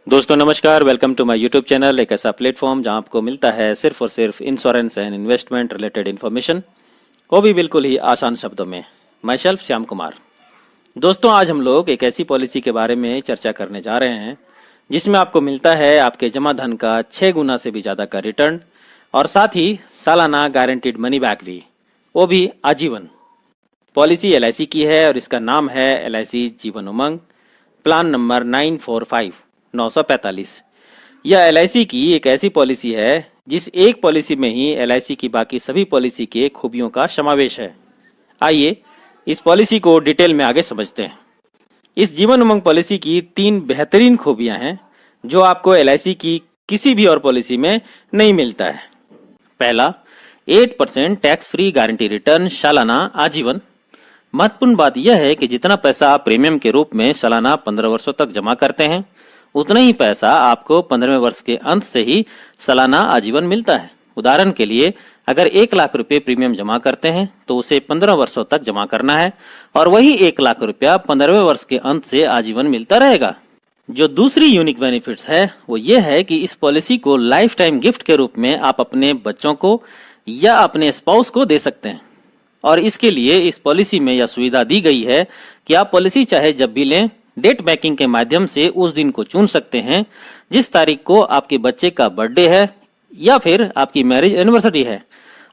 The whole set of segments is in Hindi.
दोस्तों नमस्कार, welcome to my YouTube channel. एक ऐसा प्लेटफॉर्म जहां आपको मिलता है सिर्फ और सिर्फ insurance and investment related information, वो भी बिल्कुल ही आसान शब्दों में। मैं सेल्फ श्याम कुमार। दोस्तों आज हम लोग एक ऐसी पॉलिसी के बारे में चर्चा करने जा रहे हैं जिसमें आपको मिलता है आपके जमा धन का 6 गुना से भी ज्यादा का रिटर्न और साथ ही सालाना गारंटीड मनी बैक भी, वो भी आजीवन। पॉलिसी LIC की है और इसका नाम है LIC Jeevan Umang, plan number 945 यह LIC की एक ऐसी पॉलिसी है जिस एक पॉलिसी में ही LIC की बाकी सभी पॉलिसी के खूबियों का समावेश है। आइए इस पॉलिसी को डिटेल में आगे समझते हैं। इस जीवन उमंग पॉलिसी की 3 बेहतरीन खूबियां हैं जो आपको LIC की किसी भी और पॉलिसी में नहीं मिलता है। पहला, 8% टैक्स फ्री गारंटी रिटर्न सालाना आजीवन। महत्वपूर्ण बात यह है कि जितना पैसा आप प्रीमियम के रूप में सालाना 15 वर्षों तक जमा करते हैं, उतना ही पैसा आपको 15वें वर्ष के अंत से ही सालाना आजीवन मिलता है। उदाहरण के लिए, अगर 1 लाख रुपए प्रीमियम जमा करते हैं तो उसे 15 वर्षों तक जमा करना है और वही 1 लाख रुपया 15वें वर्ष के अंत से आजीवन मिलता रहेगा। जो दूसरी यूनिक बेनिफिट्स है वो ये है कि इस पॉलिसी को लाइफ टाइम गिफ्ट के रूप में आप अपने बच्चों को या अपने स्पाउस को दे सकते हैं और इसके लिए इस पॉलिसी में यह सुविधा दी गई है कि आप पॉलिसी चाहे जब भी लें, डेट बैंकिंग के माध्यम से उस दिन को चुन सकते हैं जिस तारीख को आपके बच्चे का बर्थडे है या फिर आपकी मैरिज एनिवर्सरी है।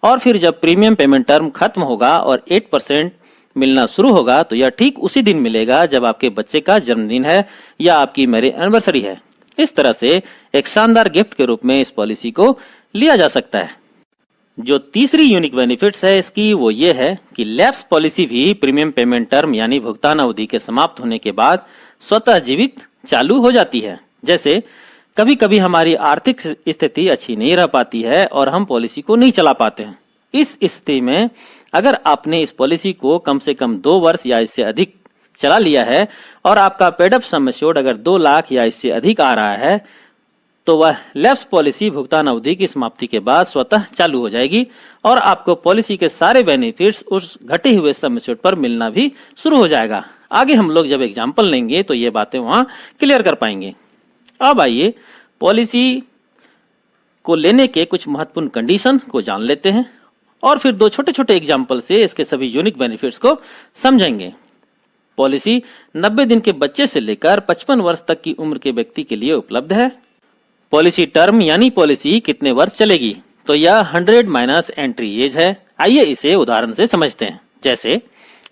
और फिर जब प्रीमियम पेमेंट टर्म खत्म होगा और 8% मिलना शुरू होगा तो यह ठीक उसी दिन मिलेगा जब आपके बच्चे का जन्मदिन है या आपकी मैरिज एनिवर्सरी है। इस तरह से एक शानदार गिफ्ट के रूप में इस पॉलिसी को लिया जा सकता है। जो तीसरी यूनिक बेनिफिट्स है इसकी वो ये है कि लैप्स पॉलिसी भी प्रीमियम पेमेंट टर्म यानी भुगतान अवधि के समाप्त होने के बाद स्वतः जीवित चालू हो जाती है। जैसे कभी कभी हमारी आर्थिक स्थिति अच्छी नहीं रह पाती है और हम पॉलिसी को नहीं चला पाते हैं। इस स्थिति में अगर आपने इस पॉलिसी को कम से कम 2 वर्ष या इससे अधिक चला लिया है और आपका पेड अप सम एश्योर्ड अगर 2 लाख या इससे अधिक आ रहा है तो वह लैप्स पॉलिसी भुगतान अवधि की समाप्ति के बाद स्वतः चालू हो जाएगी और आपको पॉलिसी के सारे बेनिफिट्स उस घटे हुए सम एश्योर्ड पर मिलना भी शुरू हो जाएगा। आगे हम लोग जब एग्जाम्पल लेंगे तो ये बातें वहां क्लियर कर पाएंगे। अब आइए पॉलिसी को लेने के कुछ महत्वपूर्ण कंडीशन को जान लेते हैं और फिर 2 छोटे छोटे एग्जाम्पल से इसके सभी यूनिक बेनिफिट्स को समझेंगे। पॉलिसी 90 दिन के बच्चे से लेकर 55 वर्ष तक की उम्र के व्यक्ति के लिए उपलब्ध है। पॉलिसी टर्म यानी पॉलिसी कितने वर्ष चलेगी, तो यह 100 माइनस एंट्री एज है। आइए इसे उदाहरण से समझते हैं। जैसे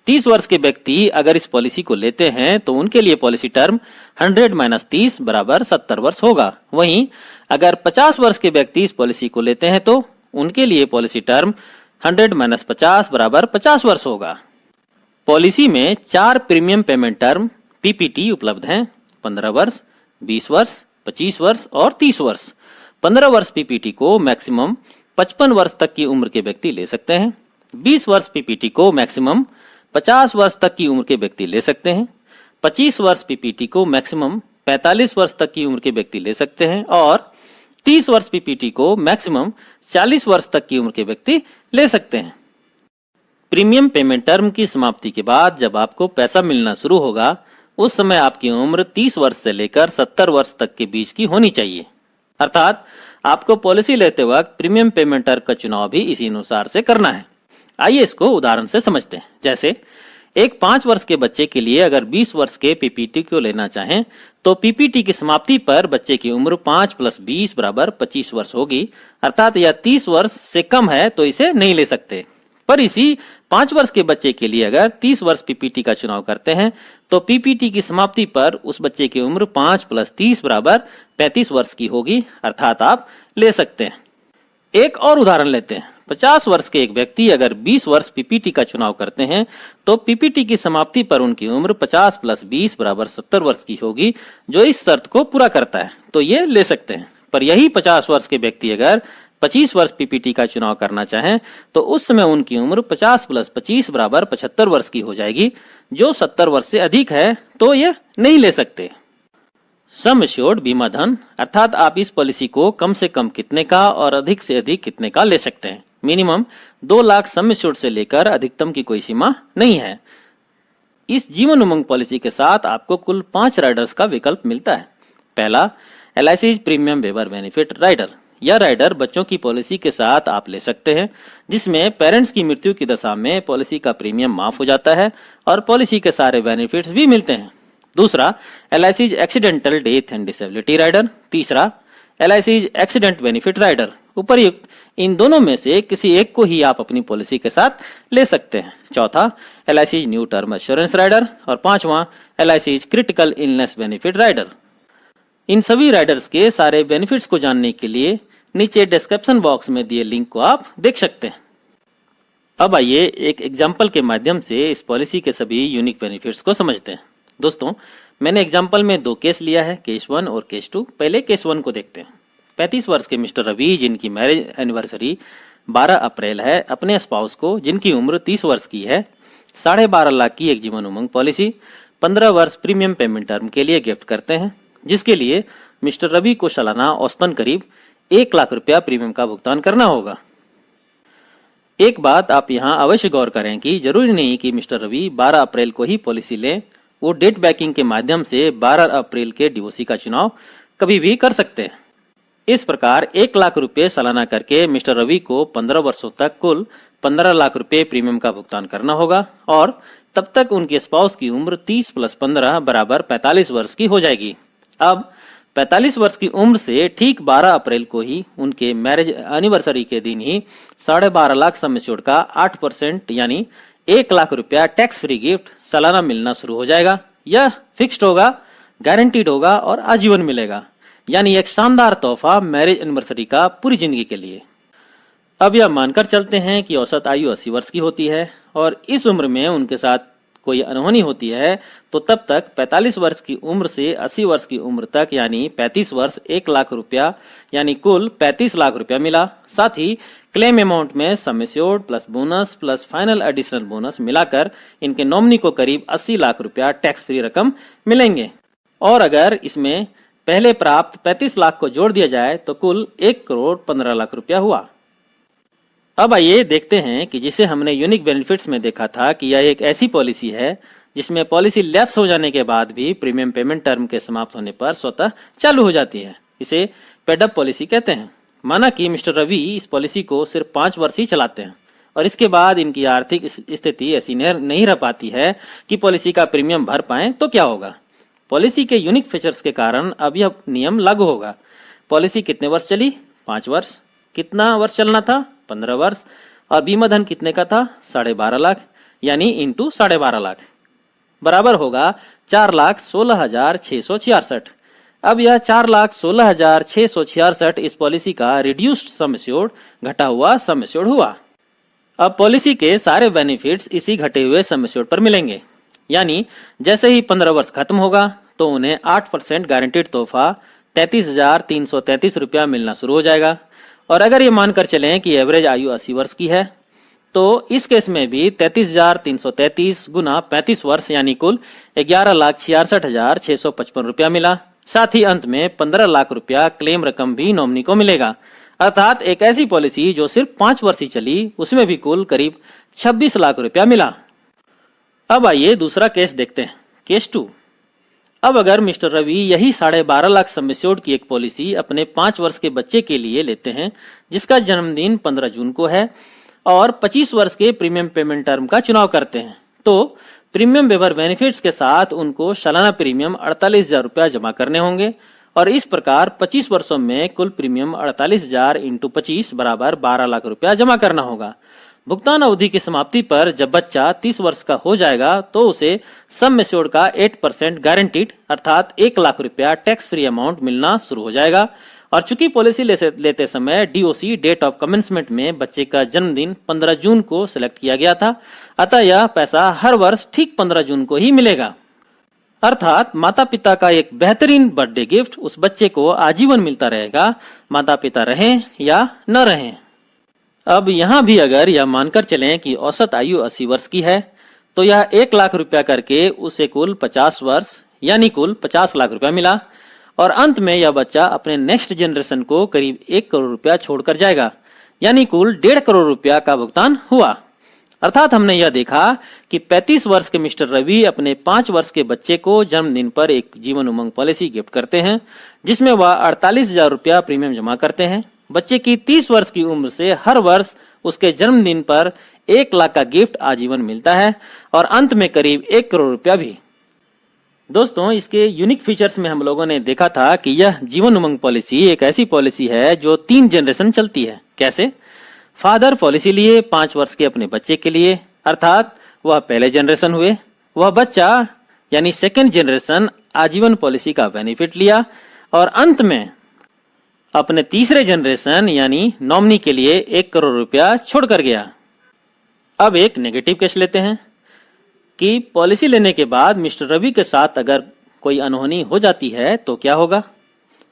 30 वर्ष के व्यक्ति अगर इस पॉलिसी को लेते हैं तो उनके लिए पॉलिसी टर्म 100 माइनस 30 बराबर 70 वर्ष होगा। वहीं अगर 50 वर्ष के व्यक्ति इस पॉलिसी को लेते हैं तो उनके लिए पॉलिसी टर्म 100 माइनस 50 बराबर 50 वर्ष होगा। पॉलिसी में 4 प्रीमियम पेमेंट टर्म PPT उपलब्ध हैं, 15 वर्ष, 20 वर्ष, 25 वर्ष और 30 वर्ष। 15 वर्ष PPT को मैक्सिमम 55 वर्ष तक की उम्र के व्यक्ति ले सकते हैं। 20 वर्ष PPT को मैक्सिमम 50 वर्ष तक की उम्र के व्यक्ति ले सकते हैं। 25 वर्ष PPT को मैक्सिमम 45 वर्ष तक की उम्र के व्यक्ति ले सकते हैं और 30 वर्ष PPT को मैक्सिमम 40 वर्ष तक की उम्र के व्यक्ति ले सकते हैं। प्रीमियम पेमेंट टर्म की समाप्ति के बाद जब आपको पैसा मिलना शुरू होगा उस समय आपकी उम्र 30 वर्ष से लेकर 70 वर्ष तक के बीच की होनी चाहिए। अर्थात आपको पॉलिसी लेते वक्त प्रीमियम पेमेंट टर्म का चुनाव भी इसी अनुसार से करना है। आइए इसको उदाहरण से समझते हैं। जैसे एक 5 वर्ष के बच्चे के लिए अगर 20 वर्ष के PPT को लेना चाहें तो PPT की समाप्ति पर बच्चे की उम्र 5 + 20 बराबर 25 वर्ष होगी। अर्थात यह 30 वर्ष से कम है तो इसे नहीं ले सकते। पर इसी 5 वर्ष के बच्चे के लिए अगर 30 वर्ष PPT का चुनाव करते हैं तो PPT की समाप्ति पर उस बच्चे की उम्र 5 + 30 बराबर 35 वर्ष की होगी। अर्थात आप ले सकते हैं। एक और उदाहरण लेते हैं। 50 वर्ष के एक व्यक्ति अगर 20 वर्ष PPT का चुनाव करते हैं तो PPT की समाप्ति पर उनकी उम्र 50 + 20 बराबर 70 वर्ष की होगी, जो इस शर्त को पूरा करता है, तो ये ले सकते हैं। पर यही 50 वर्ष के व्यक्ति अगर 25 वर्ष PPT का चुनाव करना चाहें तो उस समय उनकी उम्र 50 + 25 बराबर 75 वर्ष की हो जाएगी, जो 70 वर्ष से अधिक है, तो ये नहीं ले सकते। सम एश्योर्ड बीमा धन, अर्थात आप इस पॉलिसी को कम से कम कितने का और अधिक से अधिक कितने का ले सकते हैं। मिनिमम 2 लाख सम एश्योर्ड से लेकर अधिकतम की कोई सीमा नहीं है। इस जीवन उमंग पॉलिसी के साथ आपको कुल 5 राइडर्स का विकल्प मिलता है। पहला, LIC premium waiver benefit rider. यह राइडर बच्चों की पॉलिसी के साथ आप ले सकते हैं, जिसमें पेरेंट्स की मृत्यु की दशा में पॉलिसी का प्रीमियम माफ हो जाता है और पॉलिसी के सारे बेनिफिट्स भी मिलते हैं। दूसरा, LIC accidental death and disability rider. तीसरा, LIC एक्सीडेंट बेनिफिट राइडर। उपर्युक्त इन दोनों में से किसी एक को ही आप अपनी पॉलिसी के साथ ले सकते हैं। चौथा, LIC new term assurance rider. और पांचवा, LIC critical illness benefit rider. इन सभी राइडर्स के सारे बेनिफिट्स को जानने के लिए नीचे डिस्क्रिप्शन बॉक्स में दिए लिंक को आप देख सकते हैं। अब आइए एक एग्जाम्पल के माध्यम से इस पॉलिसी के सभी यूनिक बेनिफिट्स को समझते हैं। दोस्तों, मैंने एग्जाम्पल में 2 केस लिया है, केस 1 और केस 2। पहले केस 1 को देखते हैं। 35 वर्ष के मिस्टर रवि, जिनकी मैरिज एनिवर्सरी 12 अप्रैल है, अपने स्पाउस को, जिनकी उम्र 30 वर्ष की है, 12.5 लाख की एक जीवन उमंग पॉलिसी 15 वर्ष प्रीमियम पेमेंट टर्म के लिए गिफ्ट करते हैं, जिसके लिए मिस्टर रवि को सालाना औसतन करीब 1 लाख रुपया प्रीमियम का भुगतान करना होगा। एक बात आप यहाँ अवश्य गौर करें कि जरूरी नहीं कि मिस्टर रवि 12 अप्रैल को ही पॉलिसी लें। वो डेट बैकिंग के माध्यम से 12 अप्रैल के DOC का चुनाव कभी भी कर सकते हैं। इस प्रकार 1 लाख रुपए सालाना करके मिस्टर रवि को 15 वर्षों तक कुल 15 लाख रुपए प्रीमियम का भुगतान करना होगा और तब तक उनके स्पाउस की उम्र 30 + 15 बराबर 45 वर्ष की हो जाएगी। अब 45 वर्ष की उम्र से ठीक 12 अप्रैल को ही उनके मैरिज एनिवर्सरी के दिन ही 12.5 लाख सम एश्योर्ड का 8% यानी 1 लाख रुपया टैक्स फ्री गिफ्ट सालाना मिलना शुरू हो जाएगा। यह फिक्स्ड होगा, गारंटीड होगा और आजीवन मिलेगा, यानी एक शानदार तोहफा मैरिज एनिवर्सरी का पूरी जिंदगी के लिए। अब यह मानकर चलते हैं कि औसत आयु 80 वर्ष की होती है और इस उम्र में उनके साथ कोई अनहोनी होती है, तो तब तक 45 वर्ष की उम्र से 80 वर्ष की उम्र तक यानी 35 वर्ष 1 लाख रुपया यानी कुल 35 लाख रुपया मिला। साथ ही क्लेम अमाउंट में sum assured plus bonus plus final additional bonus मिलाकर इनके नॉमिनी को करीब 80 लाख रुपया टैक्स फ्री रकम मिलेंगे। और अगर इसमें पहले प्राप्त 35 लाख को जोड़ दिया जाए तो कुल 1 करोड़ 15 लाख रुपया हुआ। अब आइए देखते हैं कि जिसे हमने यूनिक बेनिफिट्स में देखा था कि यह एक ऐसी पॉलिसी है जिसमें पॉलिसी लैप्स हो जाने के बाद भी प्रीमियम पेमेंट टर्म के समाप्त होने पर स्वतः चालू हो जाती है। इसे पेड अप पॉलिसी कहते हैं। माना कि मिस्टर रवि इस पॉलिसी को सिर्फ 5 वर्ष ही चलाते हैं और इसके बाद इनकी आर्थिक स्थिति ऐसी नहीं रह पाती है कि पॉलिसी का प्रीमियम भर पाएं, तो क्या होगा? पॉलिसी के यूनिक फीचर्स के कारण अब यह नियम लागू होगा। पॉलिसी कितने वर्ष चली? 5 वर्ष। कितना वर्ष चलना था? 15 वर्ष। और बीमा धन कितने का था? 12.5 लाख यानी इंटू 12.5 लाख बराबर होगा 4,16,666। अब यह 4,16,666 इस पॉलिसी का रिड्यूस्ड सम एश्योर्ड घटा हुआ सम एश्योर्ड हुआ। अब पॉलिसी के सारे बेनिफिट्स इसी घटे हुए सम एश्योर्ड पर मिलेंगे, यानी जैसे ही 15 वर्ष खत्म होगा तो उन्हें 8% गारंटीड तोहफा 33,333 रुपया मिलना शुरू हो जाएगा। और अगर ये मानकर चलें कि एवरेज आयु 80 वर्ष की है तो इस केस में भी 33,333 गुना 35 वर्ष यानी कुल 11,66,655 रुपया मिला। साथ ही अंत में 15 लाख रुपया क्लेम रकम भी नॉमिनी को मिलेगा। अर्थात एक ऐसी पॉलिसी जो सिर्फ 5 वर्ष ही चली, उसमें भी कुल करीब 26 लाख रुपया मिला। अब आइए दूसरा केस देखते हैं, केस 2। अब अगर मिस्टर रवि यही 12.5 लाख सम एश्योर्ड की एक पॉलिसी अपने 5 वर्ष के बच्चे के लिए लेते हैं जिसका जन्मदिन 15 जून को है और 25 वर्ष के प्रीमियम पेमेंट टर्म का चुनाव करते हैं, तो प्रीमियम वेवर बेनिफिट्स के साथ उनको सालाना प्रीमियम 48,000 रुपया जमा करने होंगे और इस प्रकार 25 वर्षों में कुल प्रीमियम 48,000 × 25 बराबर 12 लाख रुपया जमा करना होगा। भुगतान अवधि की समाप्ति पर जब बच्चा 30 वर्ष का हो जाएगा तो उसे सम एश्योर्ड का 8% गारंटीड अर्थात 1 लाख रुपया टैक्स फ्री अमाउंट मिलना शुरू हो जाएगा। और चूंकि पॉलिसी लेते समय DOC डेट ऑफ कमेंसमेंट में बच्चे का जन्मदिन 15 जून को सिलेक्ट किया गया था, अतः यह पैसा हर वर्ष ठीक 15 जून को ही मिलेगा। अर्थात माता पिता का एक बेहतरीन बर्थडे गिफ्ट उस बच्चे को आजीवन मिलता रहेगा, माता पिता रहें या न रहें। अब यहाँ भी अगर यह मानकर चलें कि औसत आयु 80 वर्ष की है तो यह 1 लाख रुपया करके उसे कुल 50 वर्ष यानी कुल 50 लाख रुपया मिला और अंत में यह बच्चा अपने नेक्स्ट जनरेशन को करीब 1 करोड़ रुपया छोड़कर जाएगा, यानी कुल 1.5 करोड़ रुपया का भुगतान हुआ। अर्थात हमने यह देखा कि 35 वर्ष के मिस्टर रवि अपने 5 वर्ष के बच्चे को जन्मदिन पर एक जीवन उमंग पॉलिसी गिफ्ट करते हैं, जिसमें वह 48,000 रुपया प्रीमियम जमा करते हैं। बच्चे की 30 वर्ष की उम्र से हर वर्ष उसके जन्मदिन पर 1 लाख का गिफ्ट आजीवन मिलता है और अंत में करीब 1 करोड़ रुपया भी। दोस्तों, इसके यूनिक फीचर्स में हम लोगों ने देखा था कि यह जीवन उमंग पॉलिसी एक ऐसी पॉलिसी है जो 3 जनरेशन चलती है। कैसे? फादर पॉलिसी लिए 5 वर्ष के अपने बच्चे के लिए, अर्थात वह पहले जनरेशन हुए। वह बच्चा यानी सेकेंड जनरेशन आजीवन पॉलिसी का बेनिफिट लिया और अंत में अपने तीसरे जनरेशन यानी नॉमिनी के लिए 1 करोड़ रुपया छोड़कर गया। अब एक नेगेटिव केस लेते हैं कि पॉलिसी लेने के बाद मिस्टर रवि के साथ अगर कोई अनहोनी हो जाती है तो क्या होगा।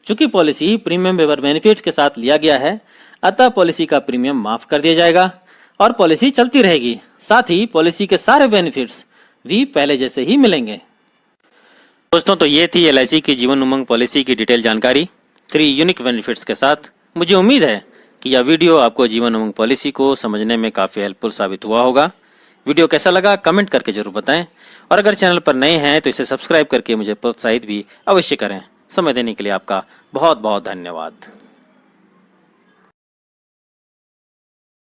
चूंकि पॉलिसी प्रीमियम वेवर बेनिफिट्स के साथ लिया गया है, अतः पॉलिसी का प्रीमियम माफ कर दिया जाएगा और पॉलिसी चलती रहेगी। साथ ही पॉलिसी के सारे बेनिफिट्स भी पहले जैसे ही मिलेंगे। दोस्तों, तो ये थी LIC की जीवन उमंग पॉलिसी की डिटेल जानकारी 3 यूनिक बेनिफिट्स के साथ। मुझे उम्मीद है कि यह वीडियो आपको जीवन उमंग पॉलिसी को समझने में काफी हेल्पफुल साबित हुआ होगा। वीडियो कैसा लगा कमेंट करके जरूर बताएं और अगर चैनल पर नए हैं तो इसे सब्सक्राइब करके मुझे प्रोत्साहित भी अवश्य करें। समय देने के लिए आपका बहुत बहुत धन्यवाद।